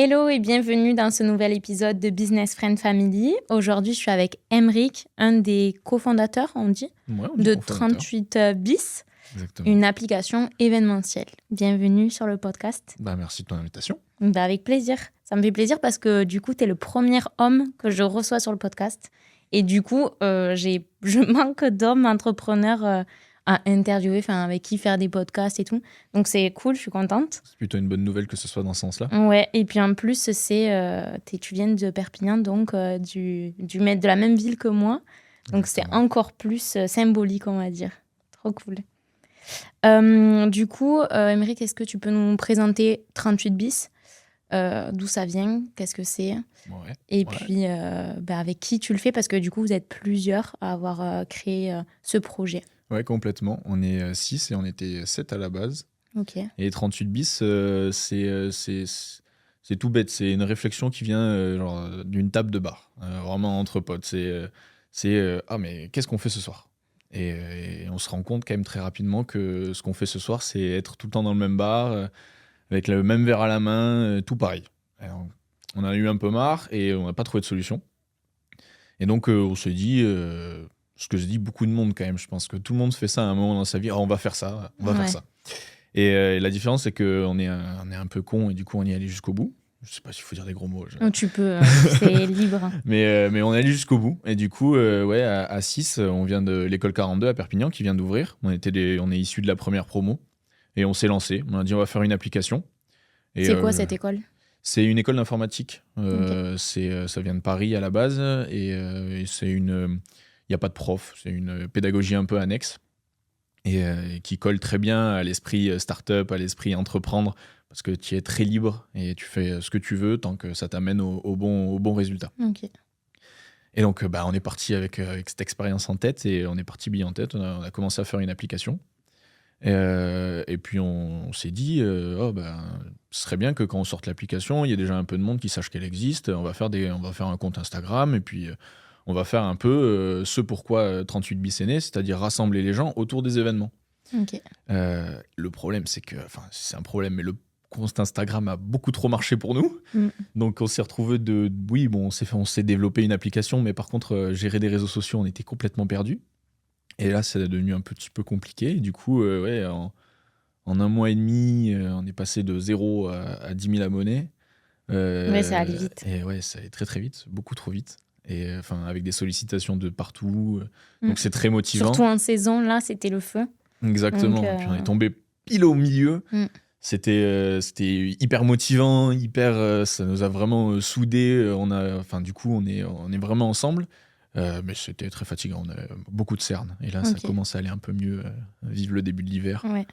Hello et bienvenue dans ce nouvel épisode de Business Friend Family. Aujourd'hui, je suis avec Aymeric, un des cofondateurs, on dit, de 38 bis, Exactement. une application événementielle. Bienvenue sur le podcast. Merci de ton invitation. Avec plaisir. Ça me fait plaisir parce que du coup, tu es le premier homme que je reçois sur le podcast. Et du coup, je manque d'hommes entrepreneurs à interviewer, avec qui faire des podcasts et tout. Donc, c'est cool, je suis contente. C'est plutôt une bonne nouvelle que ce soit dans ce sens-là. Ouais, et puis en plus, tu viens de Perpignan, donc de la même ville que moi. Donc, Exactement. c'est encore plus symbolique, on va dire. Trop cool. Du coup, Aymeric, est-ce que tu peux nous présenter 38 bis, d'où ça vient, qu'est-ce que c'est, et puis avec qui tu le fais, parce que du coup, vous êtes plusieurs à avoir créé ce projet. Ouais, complètement. On est 6 et on était 7 à la base. Ok. Et 38 bis, c'est tout bête. C'est une réflexion qui vient d'une table de bar, vraiment entre potes. Ah, mais qu'est-ce qu'on fait ce soir ? Et on se rend compte quand même très rapidement que ce qu'on fait ce soir, c'est être tout le temps dans le même bar, avec le même verre à la main, tout pareil. Alors, on en a eu un peu marre et on n'a pas trouvé de solution. Et donc, on s'est dit, ce que se dit beaucoup de monde quand même, je pense que tout le monde fait ça à un moment dans sa vie, on va faire ça, on va faire ça. Et la différence, c'est qu'on est un peu con et du coup, on y est allé jusqu'au bout. Je sais pas s'il faut dire des gros mots. Tu peux, c'est libre. Mais on est allé jusqu'au bout. Et du coup, à 6, on vient de l'école 42 à Perpignan qui vient d'ouvrir. On est issus de la première promo. Et on s'est lancé. On a dit, on va faire une application. Et c'est quoi cette école ? C'est une école d'informatique. Okay. Ça vient de Paris à la base. Et il n'y a pas de prof. C'est une pédagogie un peu annexe. Et qui colle très bien à l'esprit start-up, à l'esprit entreprendre, parce que tu es très libre et tu fais ce que tu veux tant que ça t'amène au bon résultat. Okay. Et donc, on est parti avec cette expérience en tête et on est parti bille en tête. On a commencé à faire une application. Et puis, on s'est dit, ce serait bien que quand on sorte l'application, il y ait déjà un peu de monde qui sache qu'elle existe. On va faire un compte Instagram et puis on va faire un peu ce pourquoi 38 bis est né, c'est-à-dire rassembler les gens autour des événements. Okay. Le problème, c'est que, c'est un problème, mais le compte Instagram a beaucoup trop marché pour nous. Donc on s'est retrouvé on s'est développé une application, mais par contre, gérer des réseaux sociaux, on était complètement perdus. Et là, c'est devenu un petit peu compliqué. Et du coup, en un mois et demi, on est passé de 0 à 10 000 abonnés. Ça allait vite. Et ouais, ça allait très très vite, beaucoup trop vite. Et avec des sollicitations de partout. Donc c'est très motivant. Surtout en saison, là, c'était le feu. Exactement. Et puis on est tombé pile au milieu. C'était hyper motivant, ça nous a vraiment soudés. Du coup, on est vraiment ensemble. Mais c'était très fatigant. On avait beaucoup de cernes. Et là, ça commence à aller un peu mieux. Vive le début de l'hiver. Ouais.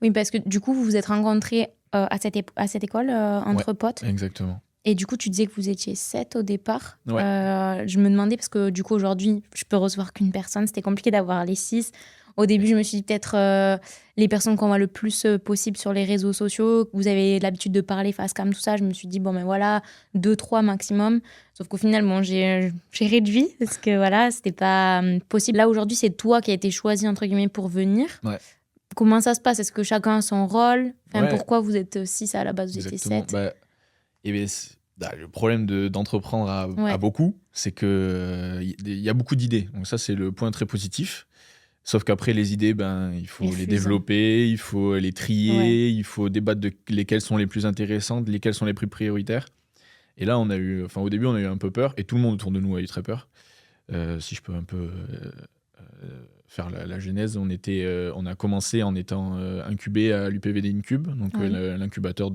Oui, parce que du coup, vous vous êtes rencontrés à cette école entre potes. Exactement. Et du coup, tu disais que vous étiez 7 au départ. Ouais. Je me demandais, parce que du coup, aujourd'hui, je peux recevoir qu'une personne. C'était compliqué d'avoir les 6. Au début, je me suis dit peut-être les personnes qu'on voit le plus possible sur les réseaux sociaux. Vous avez l'habitude de parler face cam, tout ça. Je me suis dit, 2, 3 maximum. Sauf qu'au final, j'ai réduit parce que c'était pas possible. Là, aujourd'hui, c'est toi qui as été choisi, entre guillemets, pour venir. Ouais. Comment ça se passe ? Est-ce que chacun a son rôle ? Pourquoi vous êtes 6 à la base, vous étiez 7 ? Le problème d'entreprendre à beaucoup, c'est qu'il y a beaucoup d'idées. Donc ça, c'est le point très positif. Sauf qu'après, les idées, il faut les développer, il faut les trier, il faut débattre de lesquelles sont les plus intéressantes, lesquelles sont les plus prioritaires. Et là, au début, on a eu un peu peur, et tout le monde autour de nous a eu très peur. Si je peux un peu faire la genèse, on a commencé en étant incubé à l'UPVD Incube, donc l'incubateur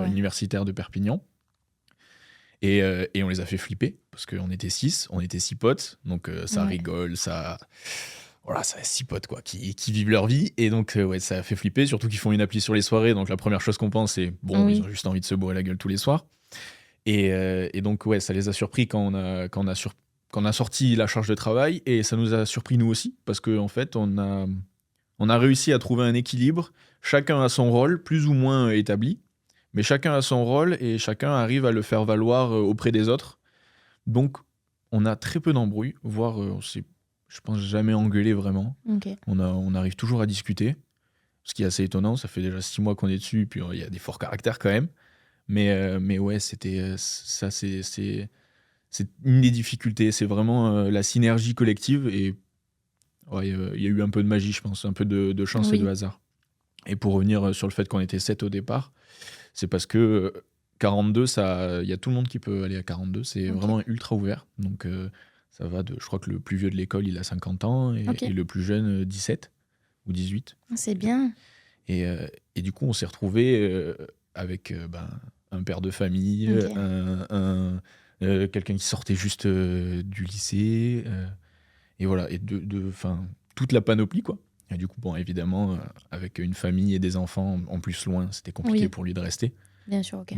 universitaire de Perpignan. Et on les a fait flipper, parce qu'on était 6 potes, donc ça rigole, ça... Voilà, ça 6 potes qui vivent leur vie, et donc ça a fait flipper, surtout qu'ils font une appli sur les soirées, donc la première chose qu'on pense, c'est ils ont juste envie de se bourrer la gueule tous les soirs. Et donc ça les a surpris quand on a sorti la charge de travail, et ça nous a surpris nous aussi, parce qu'en fait, on a réussi à trouver un équilibre, chacun a son rôle, plus ou moins établi, mais chacun a son rôle, et chacun arrive à le faire valoir auprès des autres. Donc, on a très peu d'embrouilles, voire on s'est, je pense, jamais engueulé vraiment. On arrive toujours à discuter, ce qui est assez étonnant. Ça fait déjà 6 mois qu'on est dessus, puis il y a des forts caractères quand même. Mais ouais, ça, c'est une des difficultés. C'est vraiment la synergie collective. Et ouais, il y a eu un peu de magie, je pense, un peu de chance et de hasard. Et pour revenir sur le fait qu'on était 7 au départ, c'est parce que 42, il y a tout le monde qui peut aller à 42. C'est vraiment ultra ouvert. Donc, ça va je crois que le plus vieux de l'école, il a 50 ans et le plus jeune, 17 ou 18. C'est bien. Et du coup, on s'est retrouvés avec un père de famille, quelqu'un qui sortait juste du lycée. Et voilà, et toute la panoplie, quoi. Et du coup, bon, évidemment, avec une famille et des enfants en plus loin, c'était compliqué pour lui de rester. Bien sûr, ok.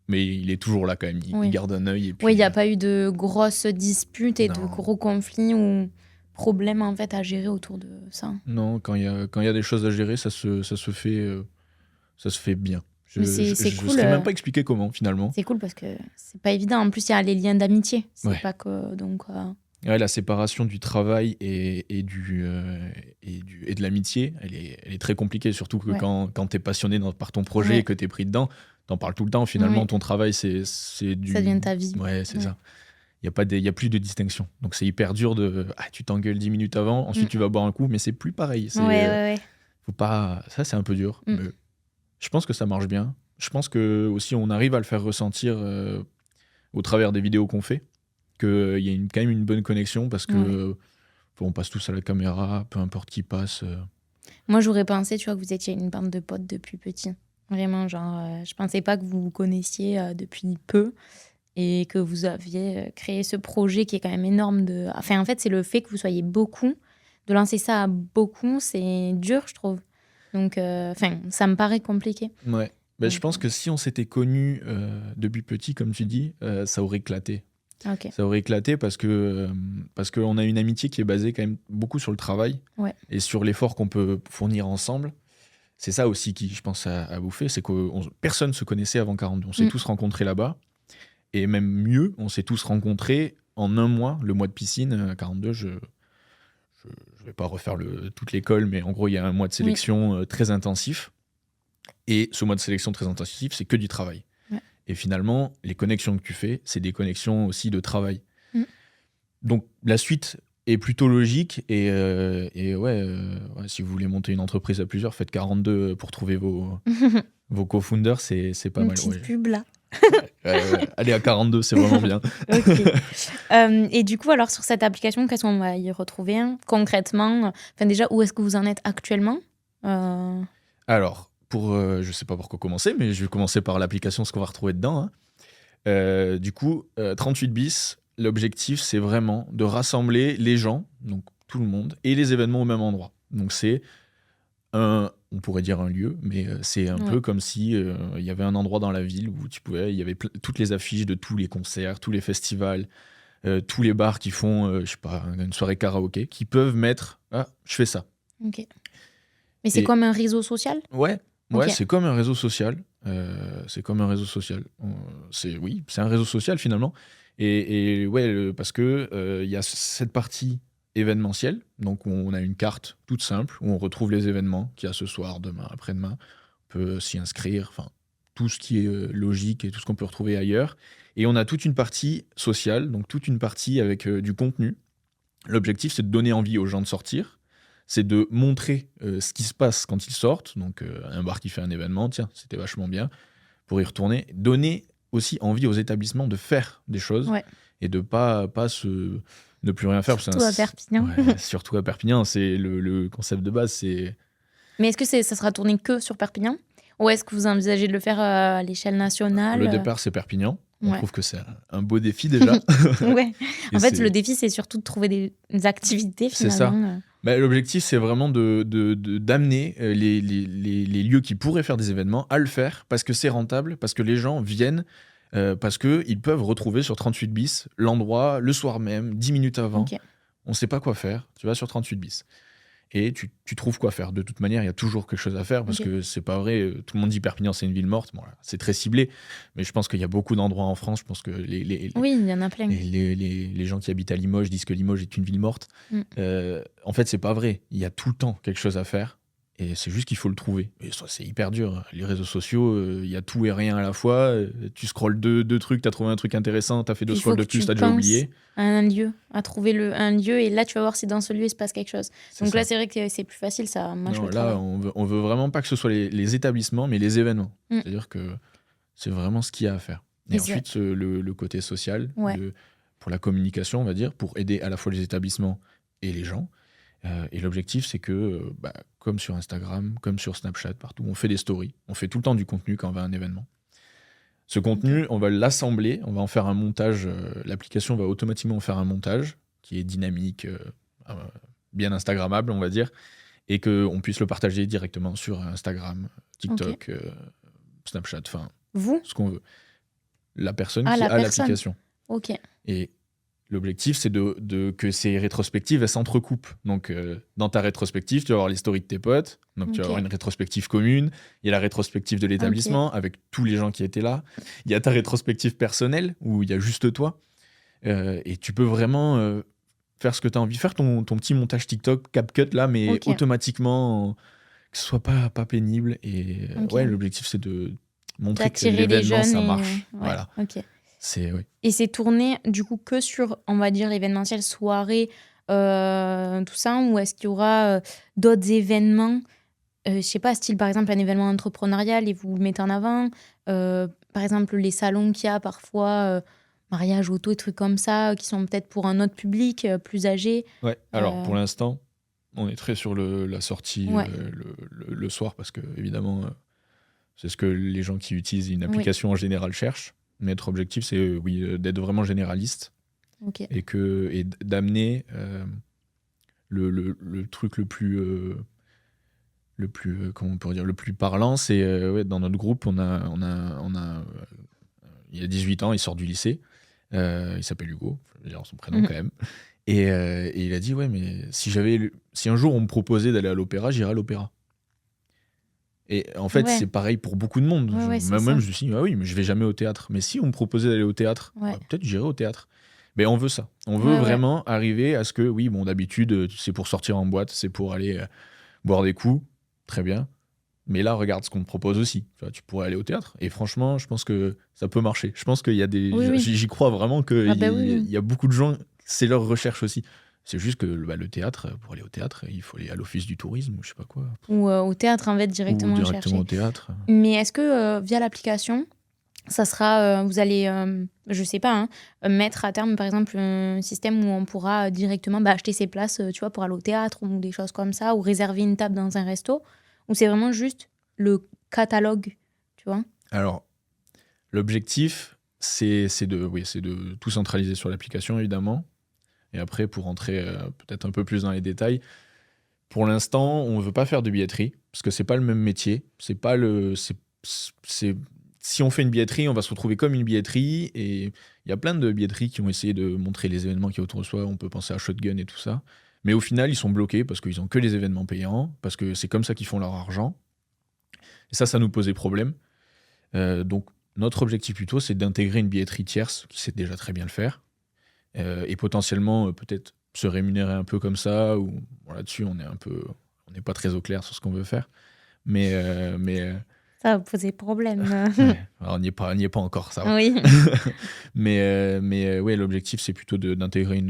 Mais il est toujours là quand même, il garde un œil. Oui, il n'y a pas eu de grosses disputes et de gros conflits ou problèmes en fait à gérer autour de ça. Non, quand il y a des choses à gérer, ça se fait bien. C'est cool. Je ne saurais même pas expliquer comment, finalement. C'est cool parce que c'est pas évident. En plus, il y a les liens d'amitié. C'est pas que... Donc, ouais, la séparation du travail et de l'amitié, elle est très compliquée, surtout que quand tu es passionné par ton projet et que tu es pris dedans, tu en parles tout le temps. Finalement, ton travail, c'est ça devient ta vie. Ouais, c'est ça. Il n'y a plus de distinction. Donc, c'est hyper dur tu t'engueules 10 minutes avant, ensuite tu vas boire un coup, mais c'est plus pareil. Faut pas... Ça, c'est un peu dur. Mais je pense que ça marche bien. Je pense que aussi on arrive à le faire ressentir au travers des vidéos qu'on fait, qu'il y a quand même une bonne connexion parce que on passe tous à la caméra, peu importe qui passe. Moi, j'aurais pensé, tu vois, que vous étiez une bande de potes depuis petit. Vraiment, genre, je pensais pas que vous vous connaissiez depuis peu et que vous aviez créé ce projet qui est quand même énorme. Enfin, en fait, c'est le fait que vous soyez beaucoup. De lancer ça à beaucoup, c'est dur, je trouve. Donc, ça me paraît compliqué. Ouais. Donc, je pense que si on s'était connus depuis petit, comme tu dis, ça aurait éclaté. Ça aurait éclaté parce qu'on a une amitié qui est basée quand même beaucoup sur le travail et sur l'effort qu'on peut fournir ensemble. C'est ça aussi qui, je pense, a bouffé. C'est que personne ne se connaissait avant 42. On s'est tous rencontrés là-bas. Et même mieux, on s'est tous rencontrés en un mois, le mois de piscine. À 42, je ne vais pas refaire toute l'école, mais en gros, il y a un mois de sélection très intensif. Et ce mois de sélection très intensif, c'est que du travail. Et finalement, les connexions que tu fais, c'est des connexions aussi de travail. Donc, la suite est plutôt logique. Et si vous voulez monter une entreprise à plusieurs, faites 42 pour trouver vos co-founders, c'est pas mal. Une petite pub, là. Allez à 42, c'est vraiment bien. Et du coup, alors, sur cette application, qu'est-ce qu'on va y retrouver concrètement? Déjà, où est-ce que vous en êtes actuellement? Alors, je sais pas par quoi commencer, mais je vais commencer par l'application, ce qu'on va retrouver dedans. Du coup, 38 bis, l'objectif, c'est vraiment de rassembler les gens, donc tout le monde, et les événements au même endroit. Donc, c'est on pourrait dire un lieu, mais c'est un peu comme si il y avait un endroit dans la ville où il y avait toutes les affiches de tous les concerts, tous les festivals, tous les bars qui font, je sais pas, une soirée karaoké, qui peuvent mettre « Ah, je fais ça ». Ok. Mais c'est comme un réseau social? Ouais, c'est comme un réseau social. C'est un réseau social finalement. Et parce que il y a cette partie événementielle, donc on a une carte toute simple où on retrouve les événements qu'il y a ce soir, demain, après-demain. On peut s'y inscrire, enfin tout ce qui est logique et tout ce qu'on peut retrouver ailleurs. Et on a toute une partie sociale, donc toute une partie avec du contenu. L'objectif, c'est de donner envie aux gens de sortir. C'est de montrer ce qui se passe quand ils sortent. Donc, un bar qui fait un événement, tiens, c'était vachement bien, pour y retourner. Donner aussi envie aux établissements de faire des choses et de ne plus rien faire. Surtout à Perpignan. Surtout à Perpignan, c'est le concept de base. Mais est-ce que ça sera tourné que sur Perpignan? Ou est-ce que vous envisagez de le faire à l'échelle nationale? Le départ, c'est Perpignan. On trouve que c'est un beau défi déjà. En fait, le défi, c'est surtout de trouver des activités finalement. C'est ça. L'objectif, c'est vraiment d'amener les lieux qui pourraient faire des événements à le faire parce que c'est rentable, parce que les gens viennent, parce qu'ils peuvent retrouver sur 38 bis l'endroit le soir même, 10 minutes avant. On ne sait pas quoi faire, tu vas sur 38 bis. Et tu trouves quoi faire. De toute manière, il y a toujours quelque chose à faire parce que c'est pas vrai. Tout le monde dit Perpignan, c'est une ville morte. Bon, c'est très ciblé. Mais je pense qu'il y a beaucoup d'endroits en France. Je pense que oui, il y en a plein. Les gens qui habitent à Limoges disent que Limoges est une ville morte. En fait, c'est pas vrai. Il y a tout le temps quelque chose à faire. Et c'est juste qu'il faut le trouver. Et ça, c'est hyper dur. Les réseaux sociaux, il y a tout et rien à la fois. Tu scrolles deux trucs, tu as trouvé un truc intéressant, tu as fait deux scrolls de plus, tu as déjà oublié. À un lieu, à trouver un lieu, et là, tu vas voir si dans ce lieu, il se passe quelque chose. Donc là, c'est vrai que c'est plus facile, ça marche le travail. Là, on veut vraiment pas que ce soit les établissements, mais les événements. C'est-à-dire que c'est vraiment ce qu'il y a à faire. Et ensuite, le côté social, pour la communication, on va dire, pour aider à la fois les établissements et les gens. Et l'objectif, c'est que, comme sur Instagram, comme sur Snapchat, partout, on fait des stories. On fait tout le temps du contenu quand on va à un événement. Ce contenu, on va l'assembler, on va en faire un montage. L'application va automatiquement en faire un montage qui est dynamique, bien Instagrammable, on va dire, et qu'on puisse le partager directement sur Instagram, TikTok, Snapchat, enfin, ce qu'on veut. La personne qui a l'application. Ok. Et l'objectif, c'est que ces rétrospectives, elles s'entrecoupent. Donc, dans ta rétrospective, tu vas avoir les stories de tes potes. Donc, tu vas avoir une rétrospective commune. Il y a la rétrospective de l'établissement avec tous les gens qui étaient là. Il y a ta rétrospective personnelle où il y a juste toi. Et tu peux vraiment faire ce que tu as envie. Faire ton petit montage TikTok, CapCut, là, mais automatiquement, que ce soit pas pénible. Et l'objectif, c'est de montrer que l'événement, ça marche. Voilà. Et c'est tourné du coup que sur, on va dire, l'événementiel soirée, tout ça, ou est-ce qu'il y aura d'autres événements, je sais pas, style par exemple un événement entrepreneurial et vous le mettez en avant, par exemple les salons qu'il y a parfois, mariage, auto et trucs comme ça, qui sont peut-être pour un autre public plus âgé. Ouais, alors pour l'instant, on est très sur la sortie le soir parce que évidemment, c'est ce que les gens qui utilisent une application en général cherchent. Notre objectif, c'est d'être vraiment généraliste et d'amener le truc le plus comment on pourrait dire, le plus parlant. C'est dans notre groupe, on a il y a 18 ans, il sort du lycée, il s'appelle Hugo, je veux dire son prénom quand même, et il a dit mais si un jour on me proposait d'aller à l'opéra, j'irais à l'opéra. Et en fait, c'est pareil pour beaucoup de monde. Moi-même, je me suis dit, oui, mais je vais jamais au théâtre. Mais si on me proposait d'aller au théâtre, peut-être j'irais au théâtre. Mais on veut ça. On veut vraiment arriver à ce que, oui, bon, d'habitude, c'est pour sortir en boîte, c'est pour aller boire des coups. Très bien. Mais là, regarde ce qu'on te propose aussi. Tu pourrais aller au théâtre. Et franchement, je pense que ça peut marcher. Je pense qu'il y a des... J'y crois vraiment qu'il y a beaucoup de gens, c'est leur recherche aussi. C'est juste que le théâtre, pour aller au théâtre, il faut aller à l'office du tourisme ou je sais pas quoi. Ou au théâtre, en fait, directement chercher. Au théâtre. Mais est-ce que via l'application, ça sera, vous allez, je sais pas, mettre à terme, par exemple, un système où on pourra directement acheter ses places, tu vois, pour aller au théâtre ou des choses comme ça, ou réserver une table dans un resto, ou c'est vraiment juste le catalogue, tu vois? Alors, l'objectif, c'est de tout centraliser sur l'application, évidemment. Et après, pour rentrer peut-être un peu plus dans les détails, pour l'instant, on ne veut pas faire de billetterie, parce que c'est pas le même métier. Si on fait une billetterie, on va se retrouver comme une billetterie. Et il y a plein de billetteries qui ont essayé de montrer les événements qui y a autour de soi. On peut penser à Shotgun et tout ça. Mais au final, ils sont bloqués parce qu'ils n'ont que les événements payants, parce que c'est comme ça qu'ils font leur argent. Et ça nous posait problème. Donc, notre objectif plutôt, c'est d'intégrer une billetterie tierce qui sait déjà très bien le faire. Et potentiellement peut-être se rémunérer un peu comme ça, ou là-dessus on n'est pas très au clair sur ce qu'on veut faire, mais ça va poser problème. Alors, on n'y est pas encore, ça va. Oui. mais l'objectif c'est plutôt d'intégrer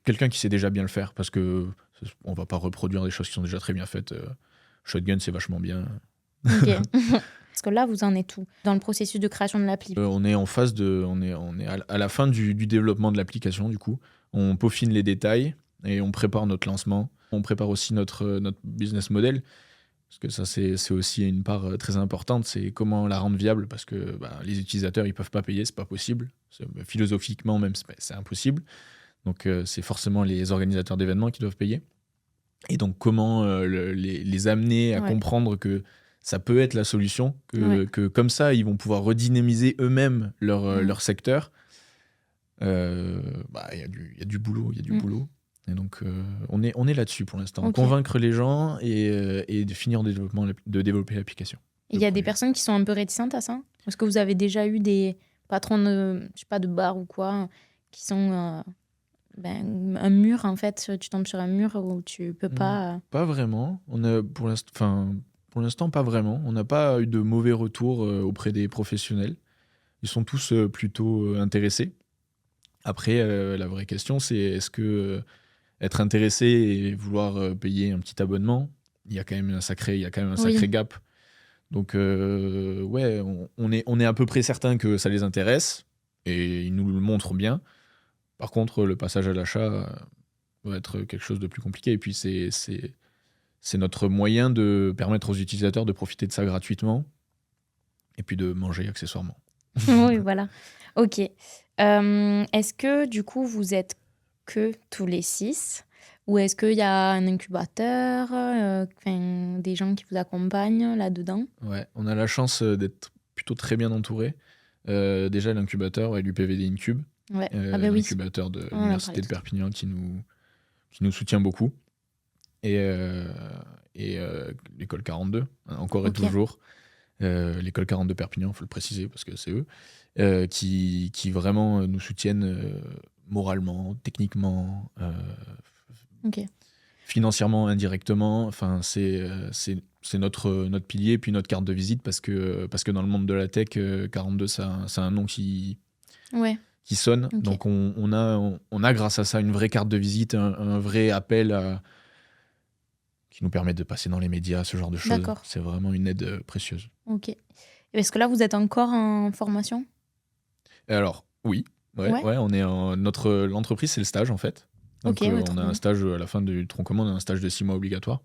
quelqu'un qui sait déjà bien le faire, parce que on va pas reproduire des choses qui sont déjà très bien faites. Shotgun, c'est vachement bien. Ok. Parce que là, vous en êtes où dans le processus de création de l'appli? On est en phase on est à la fin du développement de l'application, du coup. On peaufine les détails et on prépare notre lancement. On prépare aussi notre business model, parce que ça, c'est aussi une part très importante. C'est comment la rendre viable, parce que les utilisateurs, ils peuvent pas payer, c'est pas possible. Philosophiquement même, c'est impossible. Donc, c'est forcément les organisateurs d'événements qui doivent payer. Et donc, comment les amener à comprendre que ça peut être la solution, que comme ça, ils vont pouvoir redynamiser eux-mêmes leur secteur. Il y a du boulot, Et donc, on est là-dessus pour l'instant. Convaincre les gens et de finir de développer l'application. Il y a des personnes qui sont un peu réticentes à ça? Est-ce que vous avez déjà eu des patrons de, je sais pas, de bar ou quoi, qui sont un mur, en fait. Tu tombes sur un mur où tu peux pas... Pas vraiment. Pour l'instant, pas vraiment. On n'a pas eu de mauvais retours auprès des professionnels. Ils sont tous plutôt intéressés. Après, la vraie question, c'est est-ce que être intéressé et vouloir payer un petit abonnement, il y a quand même un sacré gap. Donc, ouais, on est à peu près certain que ça les intéresse et ils nous le montrent bien. Par contre, le passage à l'achat va être quelque chose de plus compliqué. Et puis, c'est notre moyen de permettre aux utilisateurs de profiter de ça gratuitement et puis de manger accessoirement. Oui, voilà. Ok. Est-ce que, du coup, vous êtes que tous les 6 ou est-ce qu'il y a un incubateur, des gens qui vous accompagnent là-dedans? Ouais, on a la chance d'être plutôt très bien entouré. Déjà, l'incubateur, l'UPVD Incube, Ouais. Oui. l'incubateur de l'Université de Perpignan qui nous soutient beaucoup. Et l'école 42, encore et toujours. L'école 42 Perpignan, il faut le préciser parce que c'est eux, qui vraiment nous soutiennent moralement, techniquement, financièrement, indirectement. Enfin, c'est notre pilier, puis notre carte de visite parce que dans le monde de la tech, 42, ça a un nom qui sonne. Donc, on a grâce à ça une vraie carte de visite, un vrai appel qui nous permet de passer dans les médias, ce genre de choses. D'accord. C'est vraiment une aide précieuse. Ok. Est-ce que là, vous êtes encore en formation? Alors, oui. Ouais, on est l'entreprise, c'est le stage, en fait. Donc, on a un stage à la fin du tronc commun, on a un stage de 6 mois obligatoire.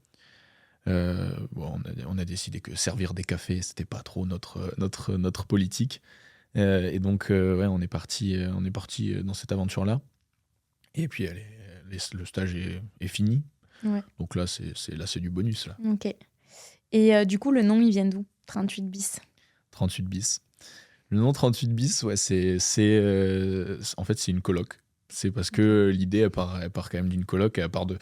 On a décidé que servir des cafés, c'était pas trop notre politique. Et donc, on est parti dans cette aventure-là. Et puis, le stage est fini. Ouais. Donc là, c'est du bonus. Là. Ok. Et du coup, le nom, il vient d'où? 38 bis. 38 bis. Le nom 38 bis, ouais, en fait, c'est une coloc. C'est parce que l'idée, elle part quand même d'une coloc, et elle part de...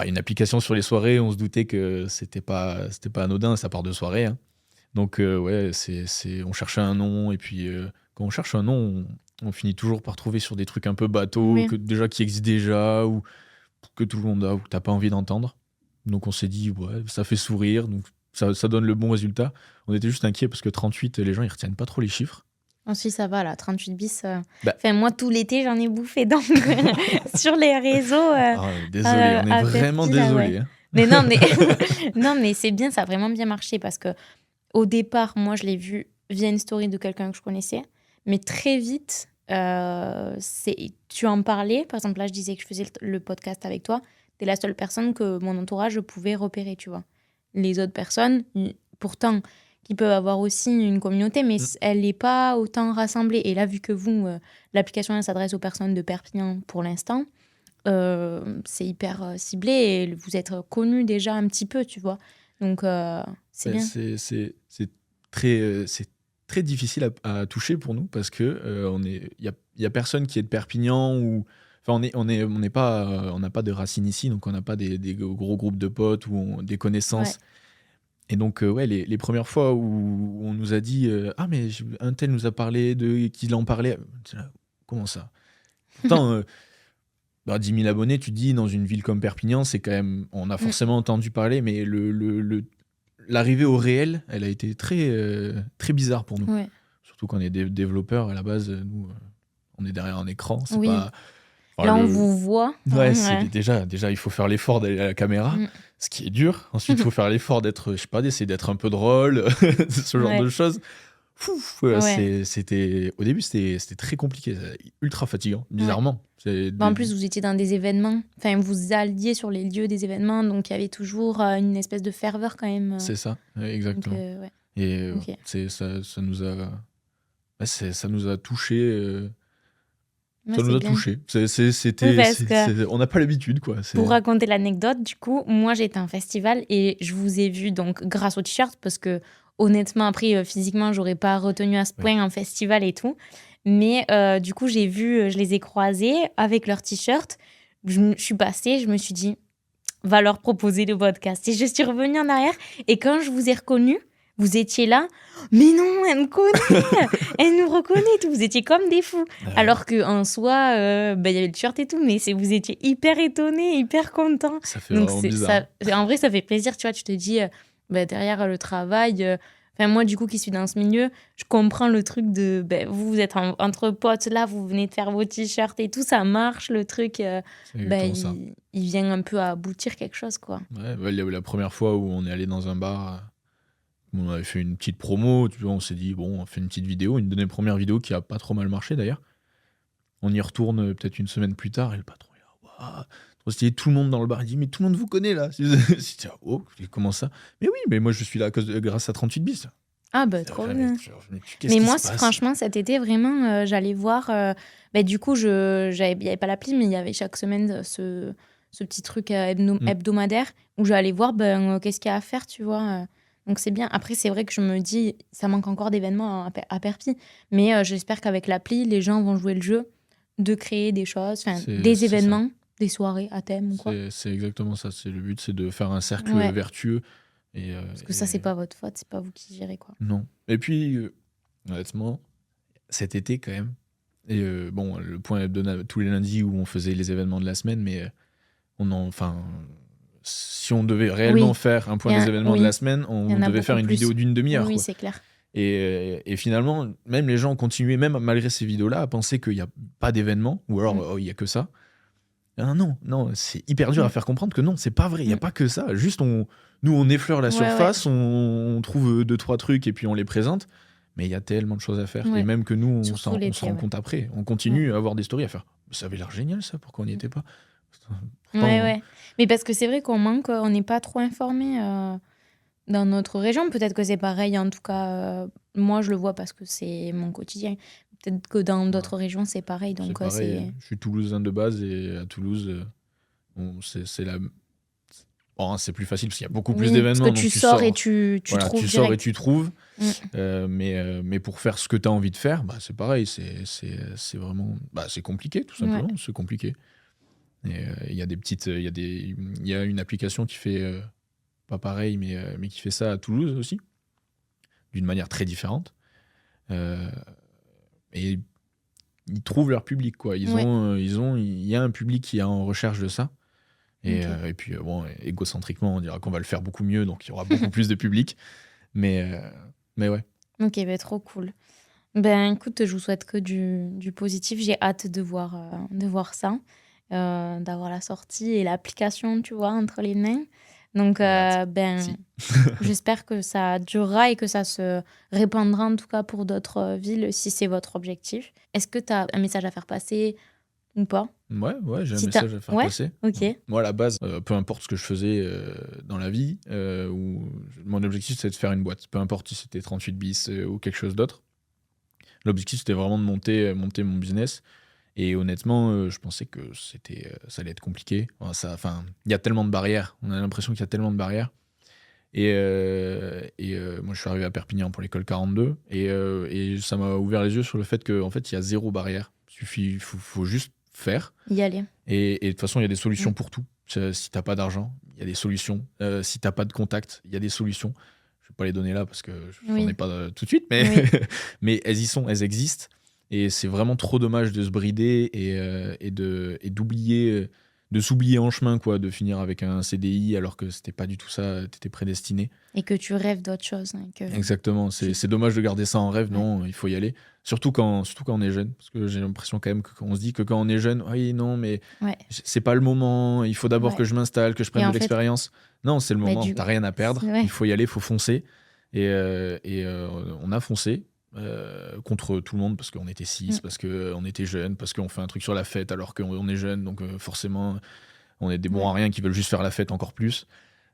une application sur les soirées, on se doutait que c'était pas anodin, ça part de soirée. Hein. Donc, ouais, on cherchait un nom, et puis quand on cherche un nom, on finit toujours par trouver sur des trucs un peu bateaux, qui existent déjà, ou que tout le monde a, ou que t'as pas envie d'entendre. Donc, on s'est dit, ouais, ça fait sourire, donc ça donne le bon résultat. On était juste inquiets parce que 38, les gens, ils retiennent pas trop les chiffres. Si, ça va, là, 38 bis. Moi, tout l'été, j'en ai bouffé. Donc, sur les réseaux... désolé, on est vraiment désolé. Hein. Mais non, mais c'est bien, ça a vraiment bien marché parce que au départ, moi, je l'ai vu via une story de quelqu'un que je connaissais. Mais très vite, tu en parlais. Par exemple, là, je disais que je faisais le podcast avec toi. T'es la seule personne que mon entourage pouvait repérer, tu vois. Les autres personnes, pourtant... qui peuvent avoir aussi une communauté, mais elle n'est pas autant rassemblée. Et là, vu que vous, l'application elle s'adresse aux personnes de Perpignan pour l'instant, c'est hyper ciblé et vous êtes connus déjà un petit peu, tu vois. Donc, c'est bien. C'est très difficile à toucher pour nous parce que y a personne qui est de Perpignan ou... Enfin, on n'a pas de racines ici, donc on n'a pas des gros groupes de potes ou des connaissances. Ouais. Et donc, les premières fois où on nous a dit « Ah, mais un tel nous a parlé qu'il en parlait. » Comment ça? Pourtant, 10 000 abonnés, tu te dis, dans une ville comme Perpignan, c'est quand même... On a forcément entendu parler, mais l'arrivée au réel, elle a été très, très bizarre pour nous. Ouais. Surtout quand on est développeurs, à la base, nous, on est derrière un écran. C'est pas... Là, on vous voit. Ouais, déjà, il faut faire l'effort d'aller à la caméra, ce qui est dur. Ensuite, il faut faire l'effort d'essayer d'être un peu drôle, ce genre de choses. Au début, c'était très compliqué, ultra fatigant, bizarrement. En plus, vous étiez dans des événements, enfin, vous alliez sur les lieux des événements, donc il y avait toujours une espèce de ferveur quand même. C'est ça, exactement. Donc, et ça nous a touchés. Ça nous a touchés. On n'a pas l'habitude, quoi. Pour raconter l'anecdote, du coup, moi, j'étais à un festival et je vous ai vu donc grâce au t-shirt parce que honnêtement, après, physiquement, j'aurais pas retenu à ce point un festival et tout. Mais du coup, je les ai croisés avec leur t-shirt. Je suis passée, je me suis dit, va leur proposer le podcast. Et je suis revenue en arrière et quand je vous ai reconnu, vous étiez là. Mais non, elle me connaît, elle nous reconnaît, tout. Vous étiez comme des fous. Alors qu'en soi, il y avait le shirt et tout, mais vous étiez hyper étonnés, hyper contents. Ça fait vraiment bizarre. En vrai, ça fait plaisir, tu vois. Tu te dis, derrière le travail... moi, du coup, qui suis dans ce milieu, je comprends le truc de... vous êtes entre potes, là, vous venez de faire vos t-shirts et tout, ça marche, le truc. Il vient un peu à aboutir quelque chose, quoi. Ouais, la première fois où on est allé dans un bar, on avait fait une petite promo, tu vois, on s'est dit, bon, on fait une petite vidéo, une de nos premières vidéos qui a pas trop mal marché, d'ailleurs. On y retourne peut-être une semaine plus tard, et le patron, il est là, waouh, trop stylé, tout le monde dans le bar, il dit, mais tout le monde vous connaît, là. Oh, comment ça? Mais oui, mais moi, je suis là grâce à 38 bis. Ah trop bien. Mais moi, franchement, cet été, vraiment, j'allais voir... du coup, il n'y avait pas l'appli, mais il y avait chaque semaine ce petit truc hebdomadaire où j'allais voir qu'est-ce qu'il y a à faire, tu vois. Donc, c'est bien. Après, c'est vrai que je me dis, ça manque encore d'événements à Perpignan. Mais j'espère qu'avec l'appli, les gens vont jouer le jeu de créer des choses, des événements, des soirées à thème ou quoi. C'est exactement ça. Le but, c'est de faire un cercle vertueux. Parce que ça, c'est pas votre faute, c'est pas vous qui gérez, quoi. Non. Et puis, honnêtement, cet été, quand même, et le point hebdomadaire tous les lundis où on faisait les événements de la semaine, mais si on devait réellement faire un point des événements de la semaine, on devait faire une vidéo d'une demi-heure. Oui, quoi. c'est clair. Et finalement, même les gens continuaient, même malgré ces vidéos-là, à penser qu'il n'y a pas d'événement, ou alors il n'y a que ça. Non, c'est hyper dur à faire comprendre que non, c'est pas vrai, il n'y a pas que ça. Juste, nous, on effleure la surface, on trouve 2-3 trucs et puis on les présente. Mais il y a tellement de choses à faire. Et même que nous, on s'en rend compte après. On continue à avoir des stories à faire. Ça avait l'air génial, ça, pourquoi on n'y était pas? Ouais. Mais parce que c'est vrai qu'on manque, on n'est pas trop informé dans notre région. Peut-être que c'est pareil, en tout cas, moi je le vois parce que c'est mon quotidien. Peut-être que dans d'autres régions c'est pareil. Donc, c'est pareil. Je suis toulousain de base et à Toulouse, c'est la... c'est plus facile parce qu'il y a beaucoup plus d'événements. Parce que tu sors et tu trouves. Tu sors et tu trouves. Mais pour faire ce que tu as envie de faire, c'est pareil. C'est vraiment... c'est compliqué, tout simplement. Ouais. C'est compliqué. Et il y a des petites... Il y a une application qui fait... pas pareil, mais qui fait ça à Toulouse aussi. D'une manière très différente. Et ils trouvent leur public, quoi. Il y a un public qui est en recherche de ça. Et puis, égocentriquement, on dira qu'on va le faire beaucoup mieux, donc il y aura beaucoup plus de public. Mais ouais. Ok, trop cool. Écoute, je vous souhaite que du positif. J'ai hâte de voir ça, d'avoir la sortie et l'application, tu vois, entre les mains. Donc, j'espère que ça durera et que ça se répandra, en tout cas, pour d'autres villes, si c'est votre objectif. Est-ce que tu as un message à faire passer ou pas? Ouais, j'ai un message à faire passer. Ok. Moi, à la base, peu importe ce que je faisais dans la vie, mon objectif, c'était de faire une boîte. Peu importe si c'était 38 bis ou quelque chose d'autre. L'objectif, c'était vraiment de monter mon business. Et honnêtement, je pensais que ça allait être compliqué. Il y a tellement de barrières. On a l'impression qu'il y a tellement de barrières. Et moi, je suis arrivé à Perpignan pour l'école 42. Et ça m'a ouvert les yeux sur le fait qu'en fait, il y a zéro barrière. Il faut juste faire. Y aller. Et de toute façon, il y a des solutions pour tout. Si t'as pas d'argent, il y a des solutions. Si t'as pas de contact, il y a des solutions. Je vais pas les donner là parce que je n'en ai pas tout de suite. Mais elles y sont, elles existent. Et c'est vraiment trop dommage de se brider et d'oublier, de s'oublier en chemin, quoi, de finir avec un CDI alors que c'était pas du tout ça, t'étais prédestiné. Et que tu rêves d'autre chose. Exactement, c'est dommage de garder ça en rêve, non, il faut y aller. Surtout quand on est jeune, parce que j'ai l'impression quand même qu'on se dit que quand on est jeune, oui, non, mais c'est pas le moment, il faut d'abord que je m'installe, que je prenne de l'expérience. Non, c'est le moment, t'as rien à perdre, il faut y aller, il faut foncer. Et on a foncé. Contre tout le monde parce qu'on était 6, parce qu'on était jeunes, parce qu'on fait un truc sur la fête alors qu'on est jeunes, donc forcément on est des bons à rien qui veulent juste faire la fête encore plus.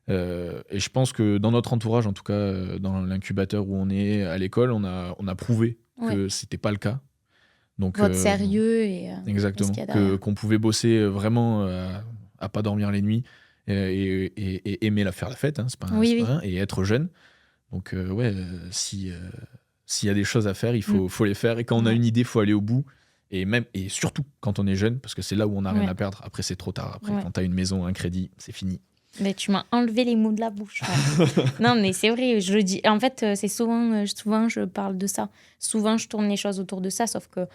Et je pense que dans notre entourage, en tout cas dans l'incubateur où on est à l'école, on a prouvé que c'était pas le cas. Donc, votre sérieux et exactement, qu'on pouvait bosser vraiment à pas dormir les nuits et aimer faire la fête, c'est pas rien, et être jeune. Donc s'il y a des choses à faire, il faut les faire. Et quand on a une idée, il faut aller au bout. Et surtout quand on est jeune, parce que c'est là où on n'a rien à perdre. Après, c'est trop tard. Après, quand tu as une maison, un crédit, c'est fini. Mais tu m'as enlevé les mots de la bouche. Non, mais c'est vrai, je le dis. En fait, c'est souvent je parle de ça. Souvent, je tourne les choses autour de ça, sauf que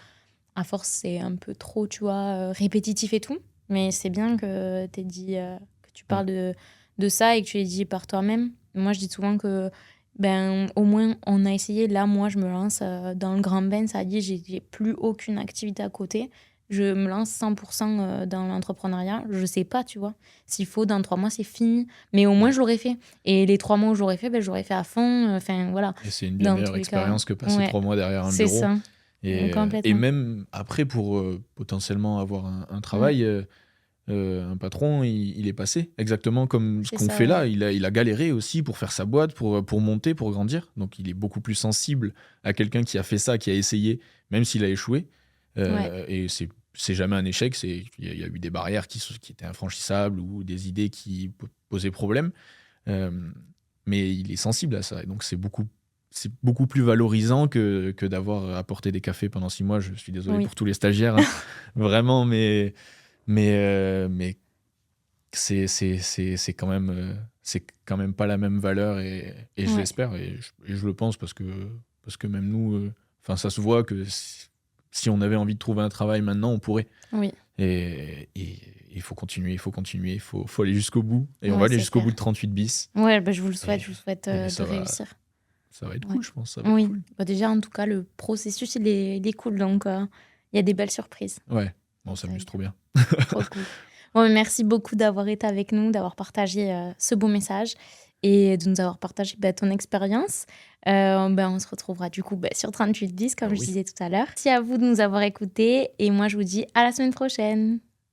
à force, c'est un peu trop, tu vois, répétitif et tout. Mais c'est bien que tu dit, que tu parles de ça et que tu l'aies dit par toi-même. Moi, je dis souvent que, ben, au moins, on a essayé. Là, moi, je me lance dans le grand bain. Ça dit, j'ai plus aucune activité à côté. Je me lance 100% dans l'entrepreneuriat. Je sais pas, tu vois. S'il faut, dans 3 mois, c'est fini. Mais au moins, je l'aurais fait. Et les 3 mois où j'aurais fait, ben, j'aurais fait à fond. Enfin, voilà. Et c'est une bien meilleure expérience que passer 3 mois derrière un c'est bureau. ça. Et même après, pour potentiellement avoir un travail, un patron, il est passé exactement comme ce qu'on fait là. Il a galéré aussi pour faire sa boîte, pour monter, pour grandir. Donc, il est beaucoup plus sensible à quelqu'un qui a fait ça, qui a essayé, même s'il a échoué. Et c'est jamais un échec. Il y a eu des barrières qui étaient infranchissables ou des idées qui posaient problème. Mais il est sensible à ça. Et donc, c'est beaucoup plus valorisant que d'avoir apporté des cafés pendant 6 mois. Je suis désolé pour tous les stagiaires, hein. Vraiment, mais c'est quand même pas la même valeur et je l'espère et je le pense parce que même nous, ça se voit que si on avait envie de trouver un travail maintenant, on pourrait. Oui. Et il faut continuer, il faut aller jusqu'au bout. Et on va aller jusqu'au bout de 38 bis. Ouais, je vous le souhaite, de réussir. Ça va être cool, je pense. Ça va être cool. Déjà, en tout cas, le processus, il est cool. Donc, il y a des belles surprises. Ouais, on s'amuse trop bien. Trop cool. Bon, merci beaucoup d'avoir été avec nous, d'avoir partagé ce beau message et de nous avoir partagé ton expérience. On se retrouvera du coup sur 3810, comme je disais tout à l'heure. Merci à vous de nous avoir écoutés et moi, je vous dis à la semaine prochaine.